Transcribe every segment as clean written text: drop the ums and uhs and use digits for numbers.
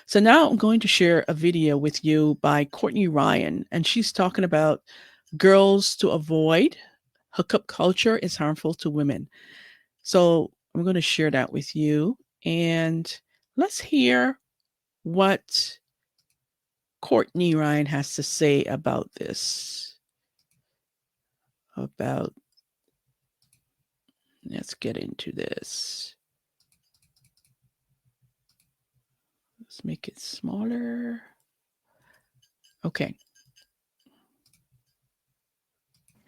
So now I'm going to share a video with you by Courtney Ryan, and she's talking about girls to avoid. Hookup culture is harmful to women. So I'm going to share that with you, and let's hear what Courtney Ryan has to say about this. About, let's get into this. Let's make it smaller. Okay.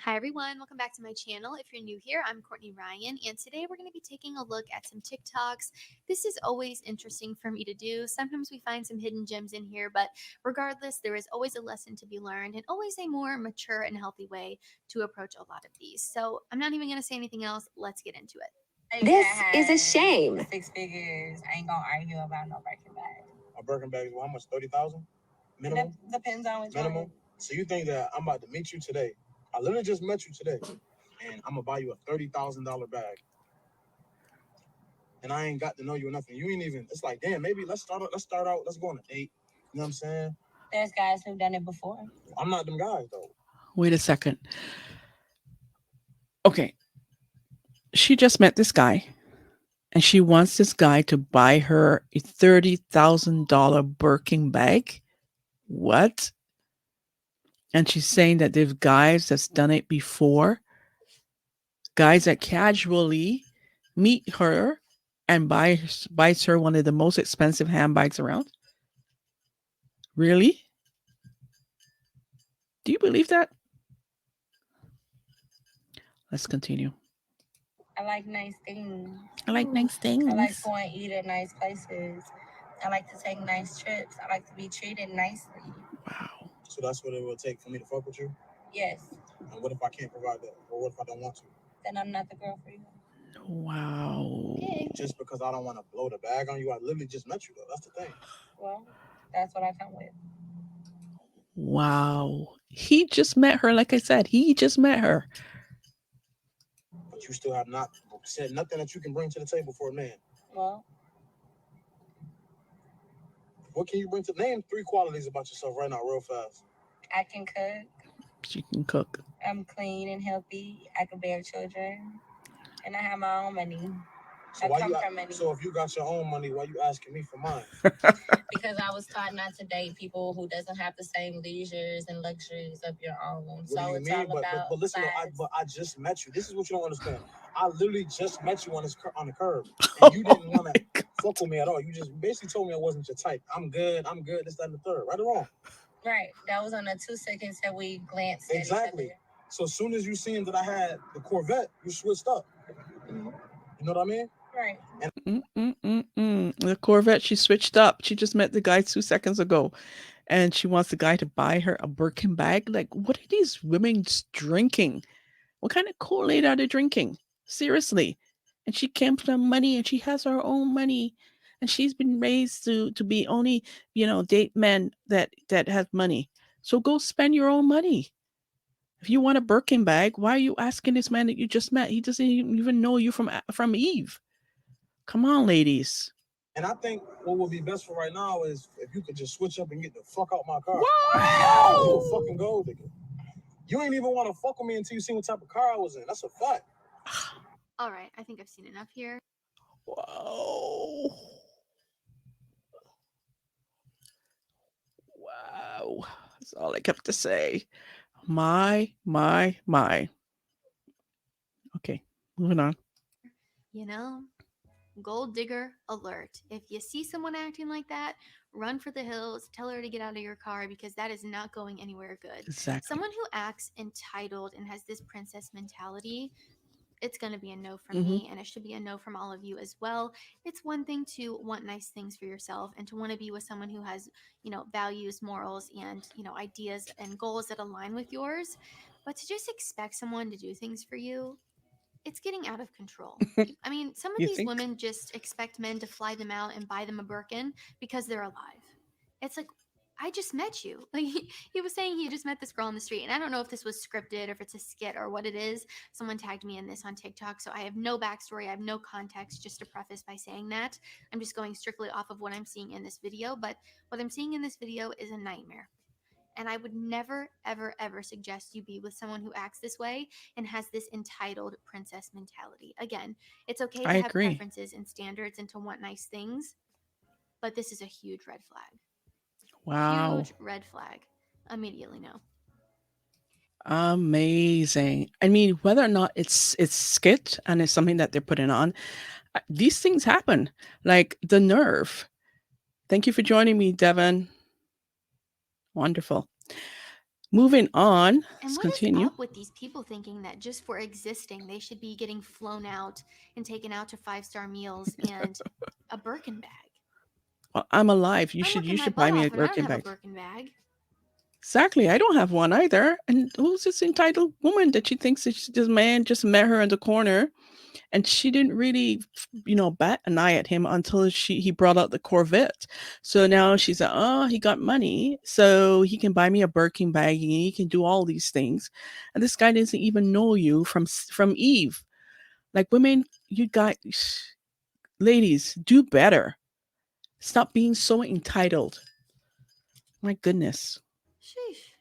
Hi everyone, welcome back to my channel. If you're new here, I'm Courtney Ryan, and today we're going to be taking a look at some TikToks. This is always interesting for me to do. Sometimes we find some hidden gems in here, but regardless, there is always a lesson to be learned and always a more mature and healthy way to approach a lot of these. So I'm not even going to say anything else. Let's get into it. This is a shame. 6 figures. I ain't gonna argue about no Birkin bag. A Birkin bag is how much? 30,000 minimum. Depends on which minimum. one. So you think that I'm about to meet you today? I literally just met you today, and I'm gonna buy you a $30,000 bag, and I ain't got to know you enough, and you ain't even. It's like, damn, maybe let's start out. Let's go on a date. You know what I'm saying? There's guys who've done it before. I'm not them guys though. Wait a second. Okay. She just met this guy, and she wants this guy to buy her a $30,000 Birkin bag. What? And she's saying that there's guys that's done it before, guys that casually meet her and buys her one of the most expensive handbags around. Really? Do you believe that? Let's continue. I like nice things. I like nice things. I like going eat at nice places. I like to take nice trips. I like to be treated nicely. Wow. So that's what it will take for me to fuck with you. Yes. And what if I can't provide that, or what if I don't want to? Then I'm not the girl for you. Wow. Just because I don't want to blow the bag on you, I literally just met you though. That's the thing. Well, that's what I come with. Wow. He just met her. Like I said, he just met her. But you still have not said nothing that you can bring to the table for a man. Well, what can you bring to name 3 qualities about yourself right now, real fast? I can cook. She can cook. I'm clean and healthy. I can bear children. And I have my own money. So So if you got your own money, why you asking me for mine? Because I was taught not to date people who doesn't have the same leisures and luxuries of your own. What so do you it's mean? all about. But listen, I just met you. This is what you don't understand. I literally just met you on the curb, and you didn't want to fuck with me at all. You just basically told me I wasn't your type. I'm good. This, that, and the third. Right or wrong? Right. That was on the 2 seconds that we glanced exactly. at each other. So as soon as you seen that I had the Corvette, you switched up. Mm-hmm. You know what I mean? Right. The Corvette, she switched up. She just met the guy 2 seconds ago, and she wants the guy to buy her a Birkin bag. Like, what are these women drinking? What kind of Kool-Aid are they drinking? Seriously. And she came from money, and she has her own money, and she's been raised to be only, date men that have money. So go spend your own money. If you want a Birkin bag, why are you asking this man that you just met? He doesn't even know you from Eve. Come on, ladies. And I think what would be best for right now is if you could just switch up and get the fuck out my car. Wow! You a fucking gold digger. You ain't even want to fuck with me until you see what type of car I was in. That's a fact. All right, I think I've seen enough here. Wow. Wow. That's all I kept to say. My. Okay, moving on. You know, gold digger alert. If you see someone acting like that, run for the hills, tell her to get out of your car because that is not going anywhere good. Exactly. Someone who acts entitled and has this princess mentality, it's going to be a no from me, and it should be a no from all of you as well. It's one thing to want nice things for yourself and to want to be with someone who has, values, morals, and, ideas and goals that align with yours. But to just expect someone to do things for you, it's getting out of control. I mean, some of You these think? women just expect men to fly them out and buy them a Birkin because they're alive. It's like, I just met you. Like he was saying he just met this girl on the street. And I don't know if this was scripted or if it's a skit or what it is. Someone tagged me in this on TikTok. So I have no backstory. I have no context, just to preface by saying that. I'm just going strictly off of what I'm seeing in this video. But what I'm seeing in this video is a nightmare. And I would never, ever, ever suggest you be with someone who acts this way and has this entitled princess mentality. Again, it's okay I to have agree. preferences and standards and to want nice things, but this is a huge red flag. Wow. Huge red flag. Immediately no. Amazing. I mean, whether or not it's skit and it's something that they're putting on, these things happen. Like the nerve. Thank you for joining me, Devin. Wonderful. Moving on. And Let's what is continue. up with these people thinking that just for existing, they should be getting flown out and taken out to five-star meals and a Birkin bag? Well, I'm alive. You I'm should working you my should butt buy me a off and I don't Birkin have a bag. Birkin bag. Exactly. I don't have one either. And who's this entitled woman that she thinks that this man just met her in the corner and she didn't really, bat an eye at him until he brought out the Corvette. So now she's like, oh, he got money, so he can buy me a Birkin bag and he can do all these things. And this guy doesn't even know you from Eve. Like women, you guys, ladies, do better. Stop being so entitled. My goodness. Sheesh.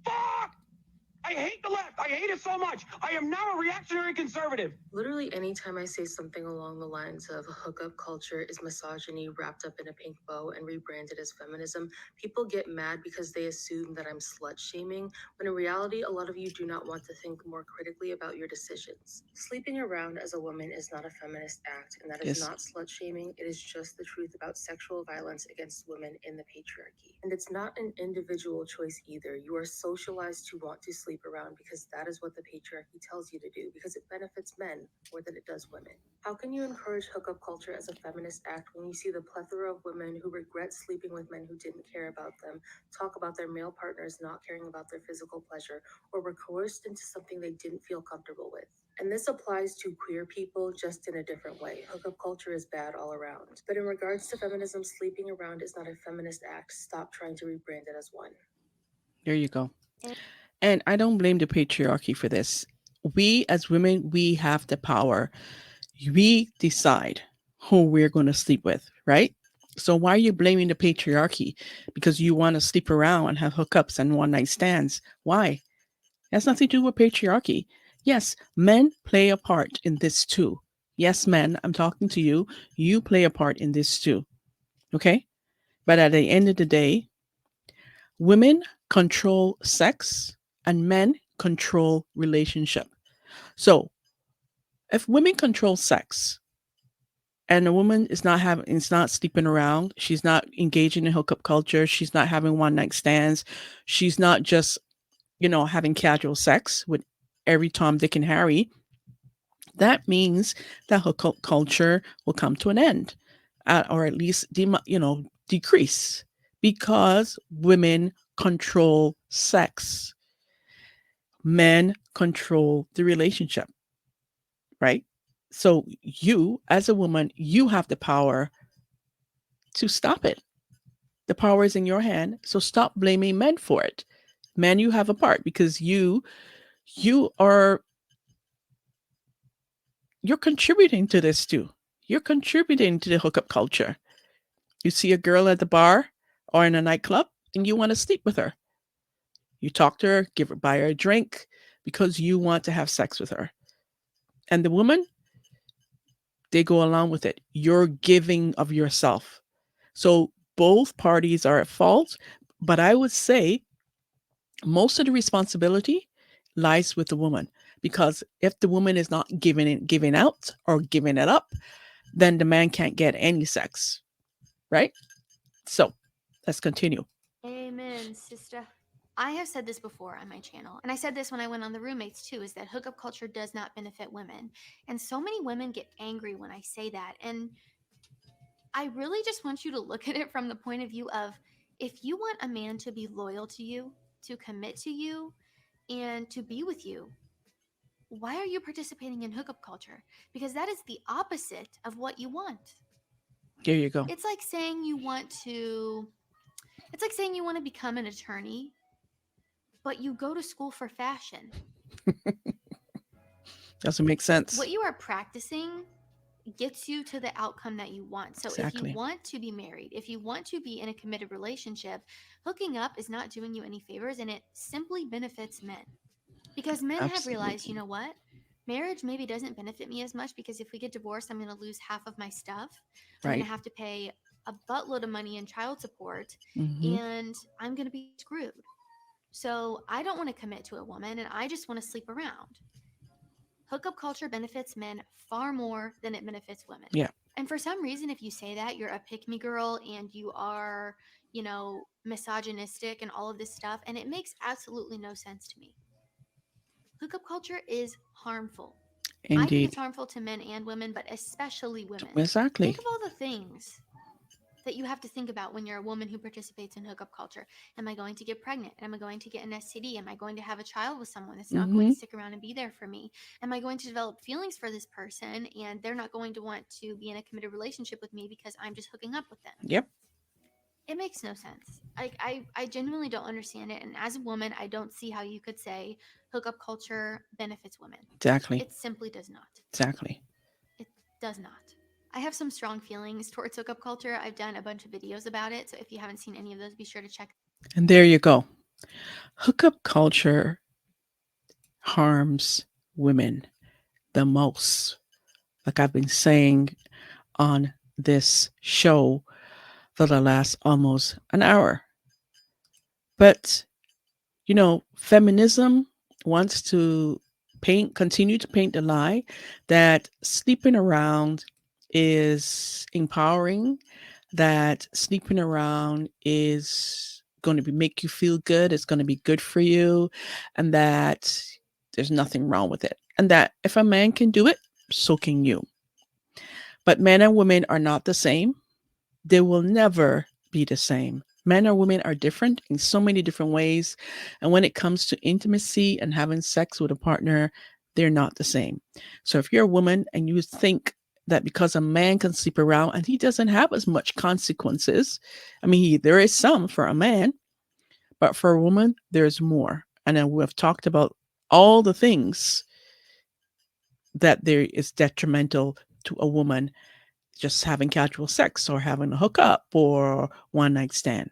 Fuck! I hate the left. I hate it so much. I am now a reactionary conservative. Literally, anytime I say something along the lines of hookup culture is misogyny wrapped up in a pink bow and rebranded as feminism, people get mad because they assume that I'm slut shaming, when in reality, a lot of you do not want to think more critically about your decisions. Sleeping around as a woman is not a feminist act, and that is Yes. not slut shaming. It is just the truth about sexual violence against women in the patriarchy. And it's not an individual choice either. You are socialized to want to sleep around because that is what the patriarchy tells you to do, because it benefits men more than it does women. How can you encourage hookup culture as a feminist act when you see the plethora of women who regret sleeping with men who didn't care about them, talk about their male partners not caring about their physical pleasure, or were coerced into something they didn't feel comfortable with? And this applies to queer people, just in a different way. Hookup culture is bad all around. But in regards to feminism, sleeping around is not a feminist act. Stop trying to rebrand it as one. There you go. And I don't blame the patriarchy for this. We as women, we have the power. We decide who we're going to sleep with, right? So why are you blaming the patriarchy? Because you want to sleep around and have hookups and one night stands. Why? It has nothing to do with patriarchy. Yes, men play a part in this too. Yes, men, I'm talking to you. You play a part in this too. Okay? But at the end of the day, women control sex and men control relationship. So if women control sex and a woman is not sleeping around, she's not engaging in hookup culture, she's not having one night stands, she's not just, having casual sex with every Tom, Dick, and Harry, that means that hookup culture will come to an end, or at least decrease, because women control sex, men control the relationship, right? So you, as a woman, you have the power to stop it. The power is in your hand. So stop blaming men for it. Men, you have a part because you are you're contributing to this too. You're contributing to the hookup culture. You see a girl at the bar or in a nightclub and you want to sleep with her. You talk to her, buy her a drink because you want to have sex with her. And the woman, they go along with it. You're giving of yourself. So both parties are at fault, but I would say most of the responsibility lies with the woman, because if the woman is not giving out or giving it up, then the man can't get any sex, right? So let's continue. Amen, sister. I have said this before on my channel, and I said this when I went on the roommates too, is that hookup culture does not benefit women. And so many women get angry when I say that. And I really just want you to look at it from the point of view of, if you want a man to be loyal to you, to commit to you, and to be with you, why are you participating in hookup culture? Because that is the opposite of what you want. There you go. It's like saying you want to It's like saying you want to become an attorney, but you go to school for fashion. Doesn't make sense. What you are practicing gets you to the outcome that you want. So if you Exactly. want to be married, if you want to be in a committed relationship, hooking up is not doing you any favors, and it simply benefits men. Because men have realized, you Absolutely. know what? Marriage maybe doesn't benefit me as much because if we get divorced, I'm going to lose half of my stuff. I'm going to Right. have to pay a buttload of money in child support, Mm-hmm. and I'm going to be screwed. So I don't want to commit to a woman, and I just want to sleep around. Hookup culture benefits men far more than it benefits women. Yeah. And for some reason, if you say that, you're a pick me girl and you are, misogynistic and all of this stuff. And it makes absolutely no sense to me. Hookup culture is harmful. I think it's Indeed. harmful to men and women, but especially women. Think Exactly. of all the things that you have to think about when you're a woman who participates in hookup culture. Am I going to get pregnant? Am I going to get an STD? Am I going to have a child with someone that's not going Mm-hmm. to stick around and be there for me? Am I going to develop feelings for this person and they're not going to want to be in a committed relationship with me because I'm just hooking up with them? Yep. It makes no sense. I genuinely don't understand it. And as a woman, I don't see how you could say hookup culture benefits women. Exactly. It simply does not. Exactly. It does not. I have some strong feelings towards hookup culture. I've done a bunch of videos about it. So if you haven't seen any of those, be sure to check. And there you go. Hookup culture harms women the most. Like I've been saying on this show for the last almost an hour. But, feminism wants to continue to paint the lie that sleeping around is empowering, that sleeping around is going to make you feel good, it's going to be good for you, and that there's nothing wrong with it. And that if a man can do it, so can you. But men and women are not the same. They will never be the same. Men or women are different in so many different ways. And when it comes to intimacy and having sex with a partner, they're not the same. So if you're a woman and you think that because a man can sleep around and he doesn't have as much consequences, I mean, there is some for a man, but for a woman, there's more. And then we've talked about all the things that there is detrimental to a woman just having casual sex or having a hookup or one night stand.